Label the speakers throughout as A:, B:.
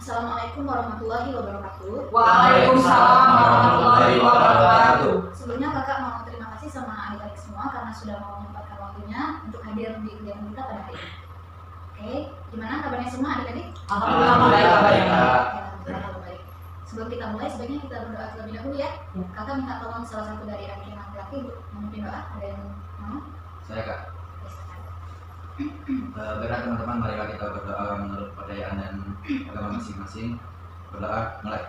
A: Assalamualaikum warahmatullahi wabarakatuh.
B: Waalaikumsalam warahmatullahi wabarakatuh.
A: Sebelumnya kakak mau terima kasih sama adik-adik semua karena sudah mau menyempatkan waktunya untuk hadir di kegiatan kita pada hari ini. Oke, gimana kabarnya semua adik-adik?
B: Alhamdulillah baik.
A: Alhamdulillah baik. Sebelum kita mulai, sebaiknya kita berdoa terlebih dahulu ya. Kakak minta tolong salah satu dari adik yang laki-laki untuk memimpin doa. Ada yang mau?
C: Saya Kak. Baiklah teman-teman, marilah kita berdoa menurut kepercayaan dan agama masing-masing. Berdoa, mulai.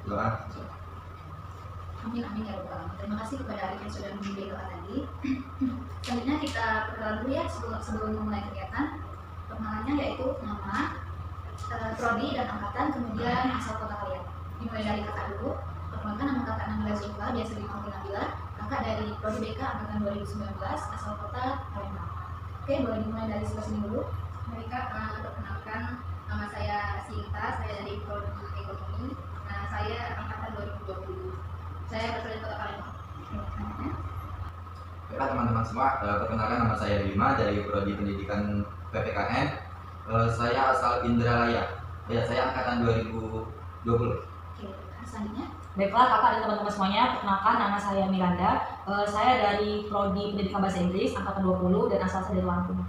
C: Doa.
A: Amin amin ya rabbal alamin. Terima kasih kepada adik yang sudah memimpin doa tadi. Selanjutnya kita perkenalan dulu ya sebelum memulai kegiatan. Perkenalannya yaitu nama, prodi dan angkatan, kemudian asal kota kalian. Dimulai dari kakak dulu. Perkenalkan, nama kakak Nabila Zulfa, biasa dipanggil Nabila. Kakak dari prodi BK angkatan 2019, asal kota Palembang. Oke, boleh dimulai dari sebelah sini dulu.
D: Baik Kak, perkenalkan nama saya Sinta, saya dari prodi ekonomi. Nah, saya angkatan 2020. Saya berasal dari kota Palembang.
C: Baiklah teman-teman semua, perkenalkan nama saya Bima dari prodi pendidikan PPKN. Saya asal Indralaya. Ya, saya angkatan 2020.
A: Oke, selanjutnya.
B: Baiklah kakak dan teman-teman semuanya, perkenalkan nama saya Miranda. Saya dari prodi pendidikan bahasa Inggris angkatan 20 dan asal saya dari Lampung.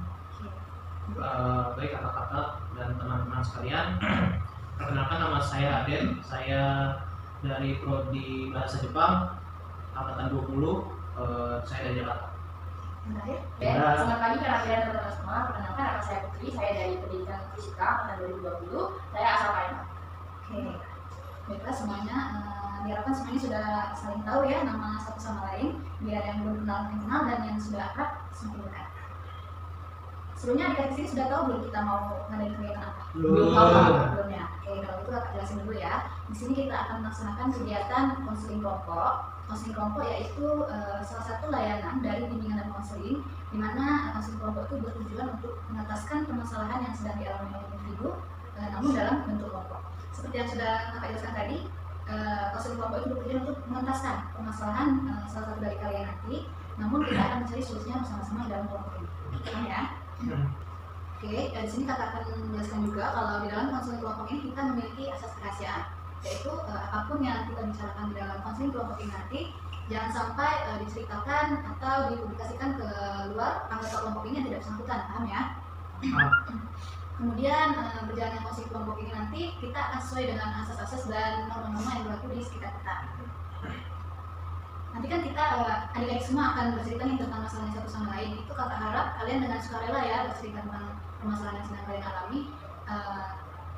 E: Baik kakak-kakak dan teman-teman sekalian, perkenalkan nama saya Aden. Saya dari prodi bahasa Jepang angkatan 20. Saya dari Jakarta.
D: Selamat pagi kalian teman-teman semua. Perkenalkan nama saya Putri, saya dari pendidikan fisika angkatan 2020. Saya asal Palembang.
A: Oke, baiklah semuanya. Diharapkan semuanya sudah saling tahu ya nama satu sama lain, biar yang belum kenal dan yang sudah akrab semakin dekat. Sebelumnya adik-adik sini sudah tahu belum kita mau ngadain kegiatan apa? Belum ya. Oke, kalau itu kakak jelasin dulu ya. Di sini kita akan melaksanakan kegiatan konseling kelompok. Konseling kelompok yaitu salah satu layanan dari bimbingan dan konseling, di mana konseling kelompok itu bertujuan untuk mengataskan permasalahan yang sedang dialami oleh individu, namun dalam bentuk kelompok. Seperti yang sudah kakak jelaskan tadi, konseling kelompok itu bertujuan untuk mengentaskan permasalahan salah satu dari kalian nanti, namun kita akan mencari solusinya bersama-sama di dalam kelompok ini. Paham ya? Oke, di sini kakak akan menjelaskan juga kalau di dalam konseling kelompok ini kita memiliki asas kerahasiaan, yaitu apapun yang kita bicarakan di dalam konseling kelompok ini nanti jangan sampai diceritakan atau dipublikasikan ke luar anggota kelompok ini yang tidak bersangkutan. Paham ya? Kemudian berjalannya konseling kelompok ini nanti kita akan sesuai dengan asas-asas dan norma-norma yang berlaku di sekitar kita. Nanti kan kita adik-adik semua akan bercerita nih tentang masalah satu sama lain. Itu kakak harap kalian dengan sukarela ya bercerita tentang permasalahan yang sedang kalian alami.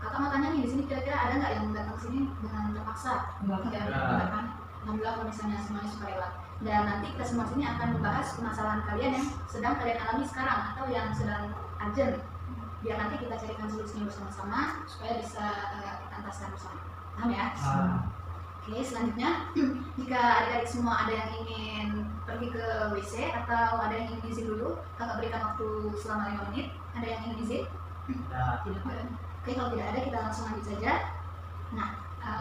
A: Kakak mau tanya nih, di sini kira-kira ada nggak yang datang ke sini dengan terpaksa? Tidak kan? Alhamdulillah kalau misalnya semuanya sukarela. Dan nanti kita semua sini akan membahas permasalahan kalian yang sedang kalian alami sekarang atau yang sedang urgent. Biar nanti kita carikan solusinya bersama-sama supaya bisa kita entaskan bersama. Paham ya? Oke, selanjutnya jika adik-adik semua ada yang ingin pergi ke WC atau ada yang ingin izin dulu, kakak berikan waktu selama 5 menit. Ada yang ingin izin? Tidak. Oke, kalau tidak ada kita langsung lanjut saja. Nah,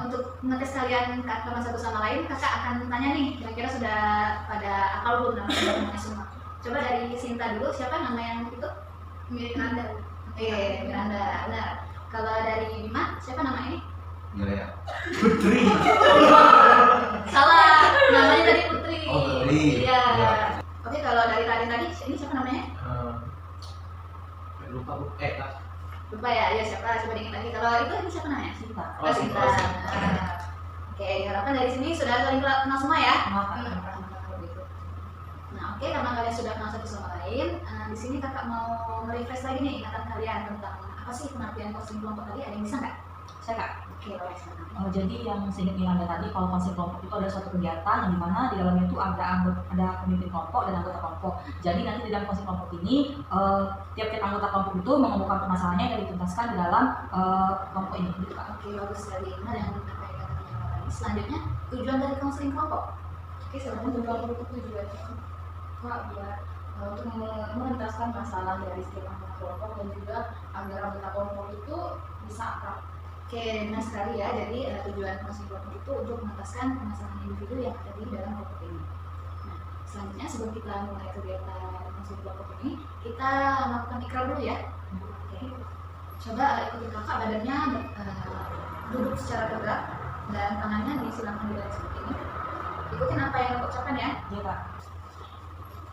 A: untuk mengetes kalian teman satu sama lain, kakak akan tanya nih, kira-kira sudah pada akal belum namanya semua. Coba dari Sinta dulu, siapa nama yang itu? Miranda. Miranda. Benar. Kalau dari Bima, siapa nama ini?
C: Miranda.
E: Putri.
A: Salah, namanya tadi Putri.
C: Oh, Putri.
A: Iya. Oke, kalau dari tadi, ini siapa namanya?
E: Lupa.
A: Lupa ya, siapa? Coba diingat lagi. Kalau itu ini siapa namanya? Sinta.
E: Oh,
A: Sinta. Oke, diharapkan dari sini sudah saling kenal semua ya. Nah, oke, karena kalian sudah kenal satu sama lain, di sini kakak mau merefresh lagi nih ingatan kalian tentang apa sih pengertian konseling kelompok tadi. Ada yang bisa nggak?
B: Saya kak.
A: Oke, boleh sekarang.
B: Jadi yang seingat Miranda tadi, kalau konseling kelompok itu ada suatu kegiatan yang dimana di dalamnya itu ada pemimpin kelompok dan anggota kelompok. Jadi nanti di dalam konseling kelompok ini tiap-tiap anggota kelompok itu mengemukakan permasalahannya yang dituntaskan di dalam kelompok ini.
A: Oke, bagus sekali. Benar yang apa yang kata tadi. Selanjutnya, tujuan dari konseling kelompok. Oke, sebenarnya tujuan
D: Biar untuk mengentaskan masalah dari setiap anggota kelompok dan juga agar anggota kelompok itu bisa akrab.
A: Oke, benar sekali ya. Jadi tujuan konseling kelompok itu untuk mengentaskan permasalahan individu yang ada di dalam kelompok ini. Nah, selanjutnya sebelum kita mulai kegiatan konseling kelompok ini, kita melakukan ikrar dulu ya. Oke. Coba ikuti kakak, badannya duduk secara tegak dan tangannya disilangkan di balik seperti ini. Ikutin apa yang kakak ucapkan ya.
B: Iya Kak.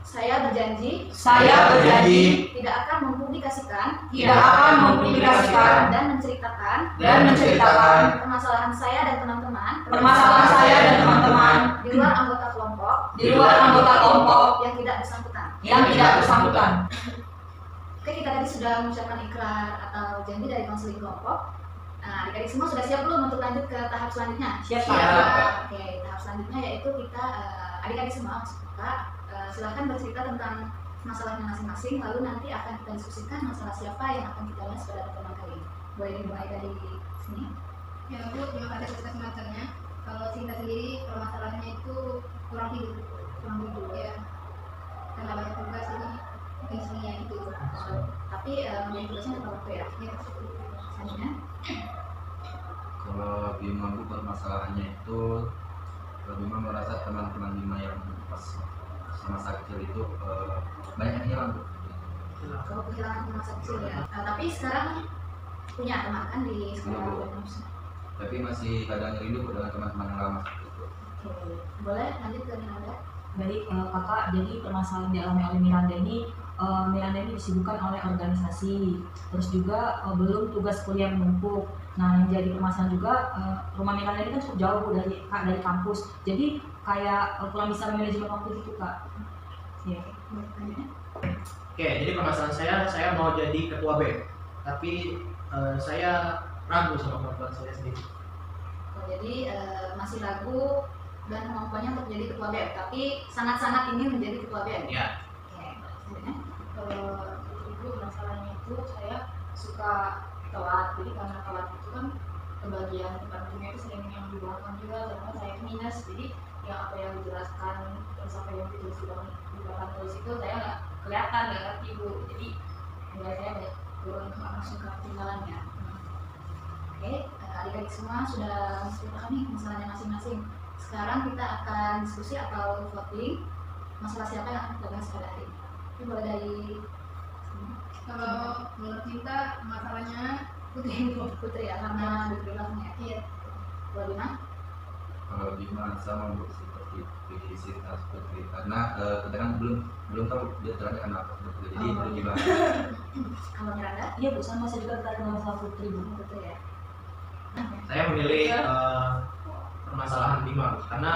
A: Saya berjanji
B: Saya berjanji
A: tidak akan mempublikasikan dan menceritakan permasalahan saya dan teman-teman di luar anggota kelompok yang tidak bersangkutan. Oke, kita tadi sudah mengucapkan ikrar atau janji dari konseling kelompok. Nah, adik-adik semua sudah siap belum untuk lanjut ke tahap selanjutnya?
B: Siap.
A: Oke, tahap selanjutnya yaitu kita adik-adik semua maksud kakak, silahkan bercerita tentang masalahnya masing-masing, lalu nanti akan kita diskusikan masalah siapa yang akan kita bahas pada pertemuan kali ini. Boleh dimulai dari sini?
D: Ya Bu, terima kasih atas kesempatannya. Kalau Sinta sendiri permasalahannya itu kurang tidur ya, karena banyak tugas ini mungkin semuanya itu.
A: Tapi mengenai tugasnya tetap waktu ya. Selanjutnya,
C: Kalau Bima Bu, permasalahannya itu Bima merasa teman-teman Bima yang pas masa kecil itu banyak yang hilang Bu.
A: kalau kehilangan masa kecil ya. Tapi sekarang punya teman kan di sekolah.
C: Tapi masih kadang rindu dengan teman-teman yang lama seperti itu.
A: Oke, boleh lanjut ke Miranda.
B: Baik Kakak, jadi permasalahan dialami oleh Miranda ini disibukkan oleh organisasi, terus juga belum tugas kuliah menumpuk. Nah, yang jadi permasalahan juga rumah Miranda ini kan cukup jauh Bu dari kampus, jadi kayak kurang bisa manajemen waktu itu Kak. Ya.
E: Oke, jadi permasalahan saya mau jadi ketua BEM, tapi saya ragu sama kemampuan saya sendiri.
A: Jadi masih ragu dan kemampuannya untuk menjadi ketua BEM, tapi sangat-sangat ingin menjadi ketua BEM.
E: Ya.
A: Oke, selanjutnya.
F: Itu masalahnya itu saya suka telat, jadi karena telat itu kan kebagian departemennya itu sering yang di belakang juga, karena saya minus, jadi yang apa yang dijelaskan terus apa yang ditulis di belakang tulis itu saya nggak kelihatan, nggak ngerti Bu, jadi nilai saya banyak turun langsung ke ketinggalan ya.
A: Oke, adik-adik semua sudah menceritakan nih masalahnya masing-masing. Sekarang kita akan diskusi atau voting masalah siapa yang akan kita bahas pada hari ini. Ini boleh dari
D: Kalau menurut Sinta masalahnya
A: Putri ya, karena di belakangnya.
D: iya.
A: Boleh Bima?
C: Kalau Bima sama Bu seperti Sinta seperti karena kita kan belum tahu dia terangnya kenapa seperti itu. Jadi belum dibahas.
A: Kalau Miranda?
B: Iya Bu, sama saya juga terkait dengan masalah Putri Bu.
A: Putri ya.
E: Saya memilih permasalahan Bima karena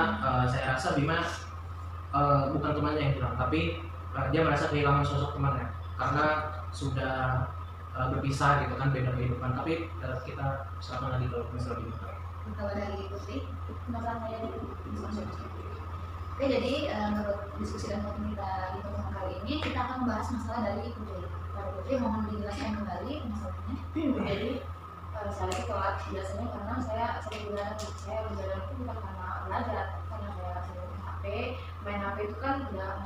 E: saya rasa Bima bukan temannya yang hilang, tapi dia merasa kehilangan sosok temannya karena sudah berpisah gitu kan, beda kehidupan. Tapi kita serahkan lagi kalau masalah Bima.
A: Kalau dari Putri, masalah saya di Oke, jadi menurut diskusi dan voting kita di pertemuan kali ini, kita akan membahas masalah dari Putri. Pada Putri, mohon dijelaskan kembali masalahnya.
F: Jadi saya itu telat biasanya karena saya sering berjalan itu bukan karena belajar, karena saya sering main HP itu kan udah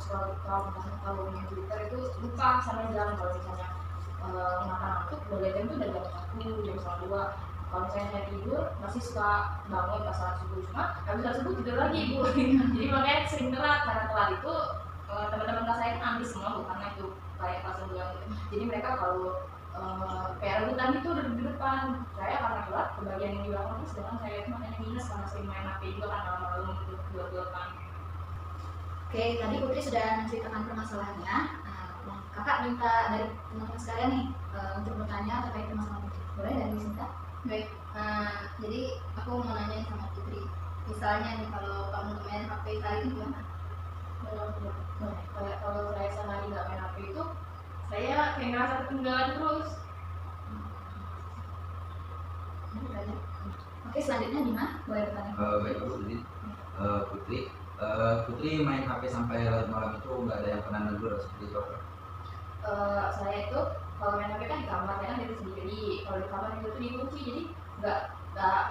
F: kalau main Twitter itu lupa sama jam. Kalau misalnya makan ngantuk udah jam itu udah jam 1, jam 2. Kalau misalnya saya tidur masih suka bangun pas saat subuh, cuma habis saat subuh tidur lagi Bu. Jadi makanya sering telat, karena telat itu teman-teman kelas saya kan ambis semua Bu, karena itu kayak kelas yang bilang gitu. Jadi mereka kalau PR rebutan itu udah di depan, saya karena telat kebagian yang di belakang itu, sedangkan saya itu makanya minus karena sering main HP juga kan malam-malam gitu buat-buatan.
A: Oke, tadi Putri sudah menceritakan permasalahannya. Nah, kakak minta dari teman-teman sekalian nih untuk bertanya terkait permasalahan Putri. Boleh dari Sinta?
D: Baik, jadi aku mau nanya sama Putri. Misalnya nih kalau kamu main HP kali itu gimana?
F: Kayak kalau saya sehari nggak main HP itu, saya kayak ngerasa ketinggalan terus.
A: Oke, selanjutnya Bima, boleh bertanya.
C: Baik Bu, jadi Putri main HP sampai larut malam itu nggak ada yang pernah negur seperti itu?
F: Saya itu kalau main HP kan di kamar, saya kan itu sendiri. Kalau di kamar itu dikunci, jadi nggak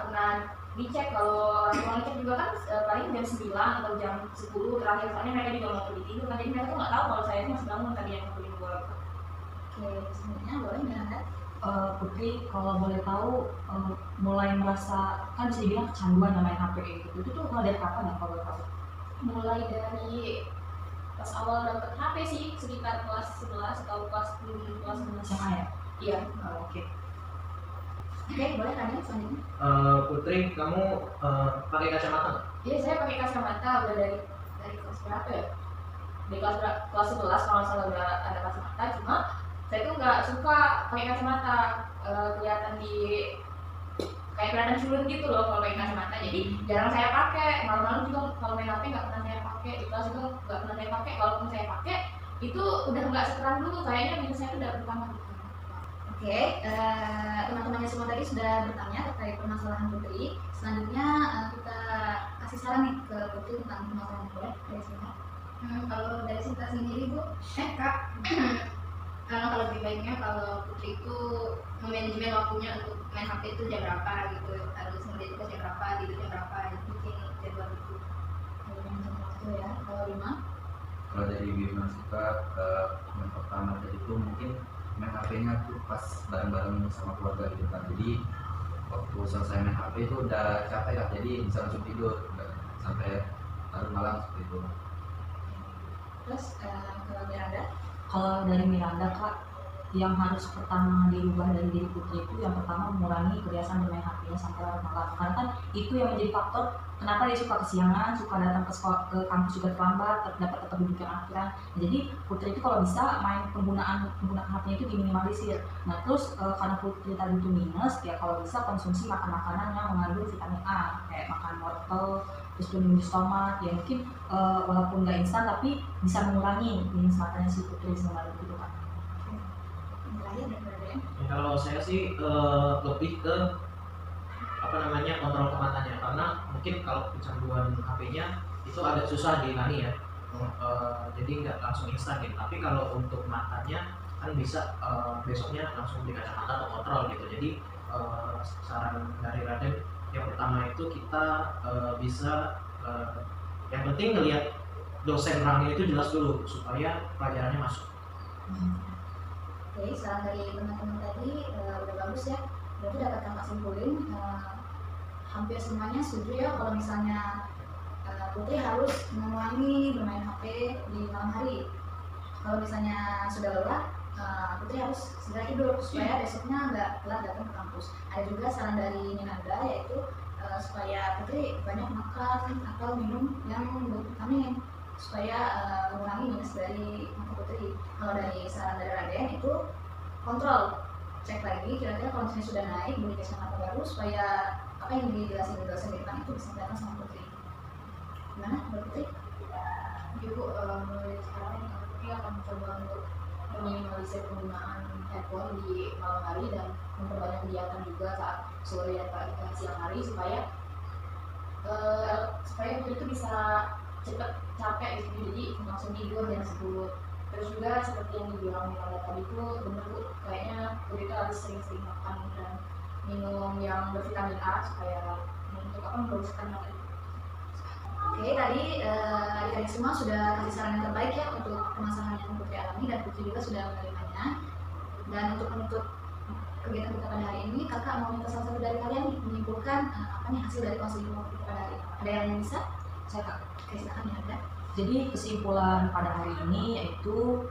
F: pernah dicek. Kalau orang tua ngecek juga kan paling jam 9 atau jam 10 terakhir, soalnya mereka juga mau pergi tidur kan, jadi mereka tuh nggak tahu kalau saya itu masih bangun tadi yang ngelakuin gua.
A: Oke, selanjutnya boleh Miranda.
B: Putri, kalau boleh tahu mulai merasa, kan bisa dibilang kecanduan main HP itu tuh mulai dari kapan ya kalau boleh tahu?
F: Mulai dari pas awal dapet HP sih, sekitar kelas 11 atau kelas 10, kelas 11.
B: SMA ya?
F: Iya.
B: Oke.
A: Oke, boleh kalian selanjutnya.
E: Putri, kamu pakai kacamata nggak?
F: Iya, saya pakai kacamata udah dari kelas berapa ya? Di kelas 11 kalau nggak salah udah ada kacamata, cuma saya tuh nggak suka pakai kacamata. Kelihatan kayak kelihatan culun gitu loh kalau pakai kacamata, jadi jarang saya pakai. Malam-malam juga kalau main HP nggak pernah saya pakai, di kelas juga nggak pernah saya pakai. Kalaupun saya pakai itu udah nggak seterang dulu, kayaknya minusnya itu udah bertambah.
A: Oke, teman-temannya semua tadi sudah bertanya terkait permasalahan Putri. Selanjutnya kita kasih saran nih ke Putri tentang permasalahan Putri. Dari sini.
D: Kalau dari Sinta sendiri Bu, Kak, kalau lebih baiknya kalau Putri itu memanajemen waktunya untuk main HP itu jam berapa gitu, harus mulai juga jam berapa, tidur jam berapa, bikin jadwal itu.
A: Waktu ya, kalau 5.
C: Kalau dari Bima suka yang pertama tadi itu mungkin main HP-nya tuh pas bareng-bareng sama keluarga gitu kan. Jadi waktu selesai main HP itu udah capek lah, jadi bisa langsung tidur, nggak sampai larut malam seperti itu.
A: Terus kalau Miranda,
B: Kalau dari Miranda Kak, yang harus pertama dirubah dari diri Putri itu yang pertama mengurangi kebiasaan bermain HP-nya sampai larut malam. Karena kan itu yang menjadi faktor kenapa dia suka kesiangan, suka datang ke sekolah, ke kampus juga terlambat, dapat tetap duduk yang akhiran. Jadi Putri itu kalau bisa main penggunaan HP-nya itu diminimalisir. Nah terus karena Putri tadi itu minus, ya kalau bisa konsumsi makan-makanan yang mengandung vitamin A, kayak makan wortel, terus minus tomat, ya mungkin walaupun nggak instan tapi bisa mengurangi minus makannya si Putri sebenarnya gitu kan.
A: terakhir dan Miranda.
E: Ya, kalau saya sih lebih ke kontrol ke matanya, karena mungkin kalau kecanduan HP-nya itu agak susah dihilangin ya. Jadi nggak langsung instan gitu. Tapi kalau untuk matanya kan bisa besoknya langsung beli kacamata atau kontrol gitu. Jadi saran dari Raden yang pertama itu kita bisa yang penting ngelihat dosen rangnya itu jelas dulu supaya pelajarannya masuk.
A: Oke, saran dari teman-teman tadi udah bagus ya. Berarti dapat kakak simpulin hampir semuanya setuju ya kalau misalnya Putri harus mengurangi bermain HP di malam hari. Kalau misalnya sudah lelah, Putri harus segera tidur supaya besoknya nggak telat datang ke kampus. Ada juga saran dari Ninanda yaitu supaya Putri banyak makan atau minum yang bervitamin supaya mengurangi minus dari mata Putri. Kalau dari saran dari Raden itu kontrol, cek lagi kira-kira kalau misalnya sudah naik beli kacamata baru supaya apa yang dijelasin di dosen di depan itu bisa kelihatan sama Putri. Gimana Mbak Putri?
F: Ibu mulai sekarang Putri akan mencoba untuk meminimalisir penggunaan handphone di malam hari dan memperbanyak kegiatan juga saat sore dan pagi dan siang hari supaya Putri itu bisa cepat capek gitu, jadi langsung tidur jam 10. Terus juga seperti yang dibilang Miranda tadi itu bener Bu, kayaknya Putri itu harus sering-sering makan dan minum yang bervitamin A supaya untuk meluruskan mata.
A: Oke, tadi adik-adik semua sudah kasih saran yang terbaik ya untuk permasalahan yang Putri alami dan Putri juga sudah menerimanya. Dan untuk menutup kegiatan kita pada hari ini, kakak mau minta salah satu dari kalian menyimpulkan apa nih hasil dari konseling kelompok kita pada hari ini. Ada yang bisa?
B: Saya Kak.
A: Oke, silakan ya ada.
B: Jadi kesimpulan pada hari ini yaitu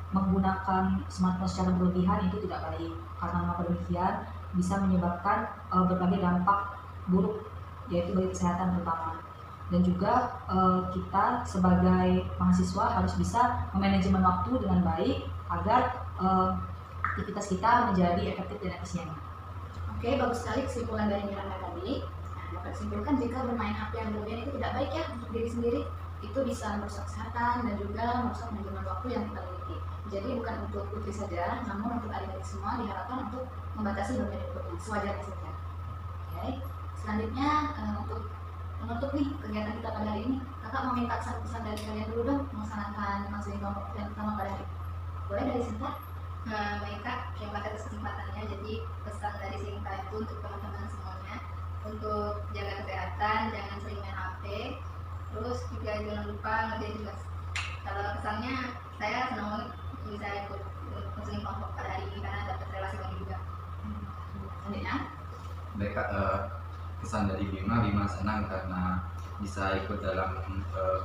B: menggunakan smartphone secara berlebihan itu tidak baik, karena mengapa demikian bisa menyebabkan berbagai dampak buruk yaitu bagi kesehatan terutama. Dan juga kita sebagai mahasiswa harus bisa memanajemen waktu dengan baik agar aktivitas kita menjadi efektif dan efisien.
A: Oke, bagus sekali kesimpulan dari Miranda tadi. Nah, dapat disimpulkan jika bermain HP yang berlebihan itu tidak baik ya untuk diri sendiri. Itu bisa merusak kesehatan dan juga merusak manajemen waktu yang kita miliki. Jadi bukan untuk Putri saja, namun untuk adik-adik semua diharapkan untuk membatasi bermain HP sewajarnya saja. Oke, selanjutnya untuk menutup nih kegiatan kita pada hari ini, kakak mau minta pesan dari kalian dulu dong melaksanakan konseling kelompok yang pertama pada hari ini. Boleh dari Sinta?
D: Baik Kak, terima kasih atas kesempatannya. Jadi pesan dari Sinta itu untuk teman-teman semuanya untuk jaga kesehatan, jangan sering main HP, terus juga jangan lupa ngerjain tugas. Kalau kesannya saya senang banget bisa ikut konseling kelompok pada hari ini karena dapat relasi baru juga.
A: Selanjutnya,
C: Baik Kak, kesan dari Bima senang karena bisa ikut dalam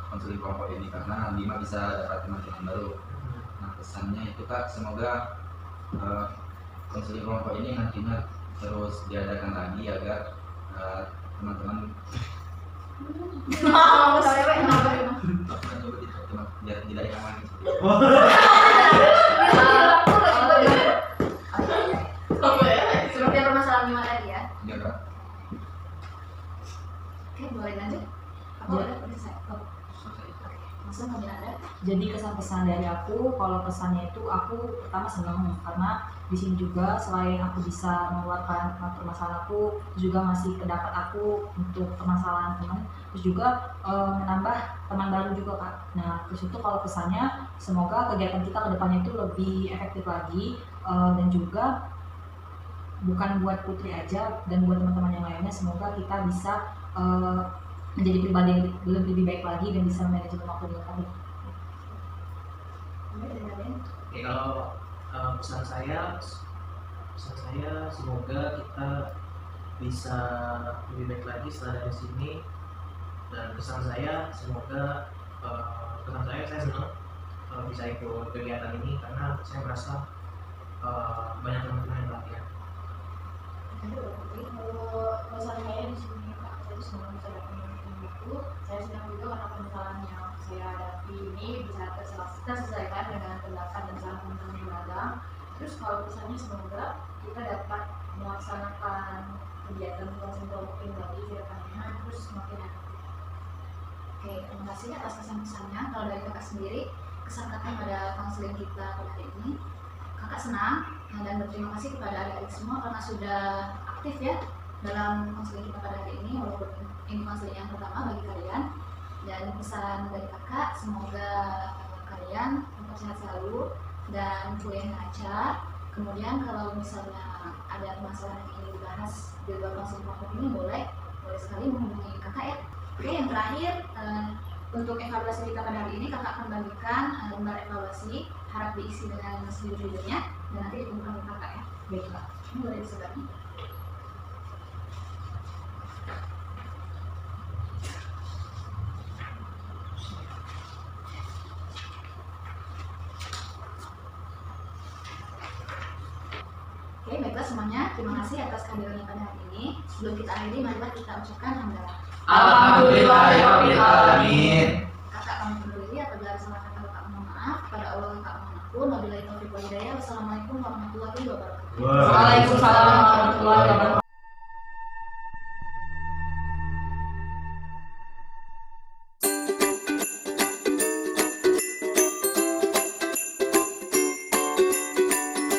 C: konseling kelompok ini karena Bima bisa dapat teman-teman baru. Nah pesannya itu Kak, semoga konseling kelompok ini nantinya terus diadakan lagi agar teman-teman
A: Kenapa kenapa?
C: aku kan coba teman biar tidak yang lagi
A: Seperti yang permasalahan Bima tadi ya.
C: ya Kak.
A: Oke, boleh lanjut. Apa udah selesai? Oh,
C: Selesai.
A: langsung kami ada.
B: Jadi kesan-kesan dari aku, kalau kesannya itu aku pertama senang karena di sini juga selain aku bisa mengeluarkan permasalahan aku, juga masih terdapat aku untuk permasalahan teman, terus juga menambah teman baru juga Kak. Nah terus itu kalau kesannya semoga kegiatan kita kedepannya itu lebih efektif lagi dan juga bukan buat Putri aja dan buat teman-teman yang lainnya, semoga kita bisa menjadi pribadi yang lebih baik lagi dan bisa manajemen waktu dengan baik.
E: Oke, kalau pesan saya semoga kita bisa lebih baik lagi setelah dari sini, dan pesan saya semoga saya senang bisa ikut kegiatan ini karena saya merasa banyak teman-teman yang pelatihan.
F: Kalau pesan saya di sini Kak, saya senang bisa dapat itu. Saya senang juga karena permasalahan yang saya hadapi ini bisa terselesaikan dengan pendapat dan saran teman-teman yang ada. Terus kalau pesannya semoga kita dapat melaksanakan kegiatan konseling kelompok ini lagi ke depannya terus semakin efektif.
A: Oke, terima kasih atas kesan-kesannya. Kalau dari kakak sendiri, kesan kakak pada konseling kita pada hari ini, kakak senang dan berterima kasih kepada adik-adik semua karena sudah aktif ya dalam konseling kita pada hari ini, walaupun ini konseling yang pertama bagi kalian. Dan pesan dari kakak, semoga kalian tetap sehat selalu dan kuliahnya lancar. Kemudian kalau misalnya ada masalah yang ingin dibahas di luar konseling kelompok ini, boleh sekali menghubungi kakak ya. Oke, yang terakhir untuk evaluasi kita pada hari ini, kakak akan bagikan lembar evaluasi, harap diisi dengan sejujurnya dan nanti dikumpulkan ke kakak ya.
B: Baiklah.
A: Ini boleh disebutkan. Oke, baiklah semuanya. Terima kasih atas kehadirannya pada hari ini. Sebelum kita akhiri, marilah kita ucapkan hamdalah.
C: Alhamdulillahirobbilalamin.
A: Kakak kami undur diri. Apabila ada salah kata kakak mohon maaf. Pada Allah kakak mohon ampun. Wabillahi taufiq wal hidayah. Wassalamualaikum warahmatullahi wabarakatuh.
B: Waalaikumsalam.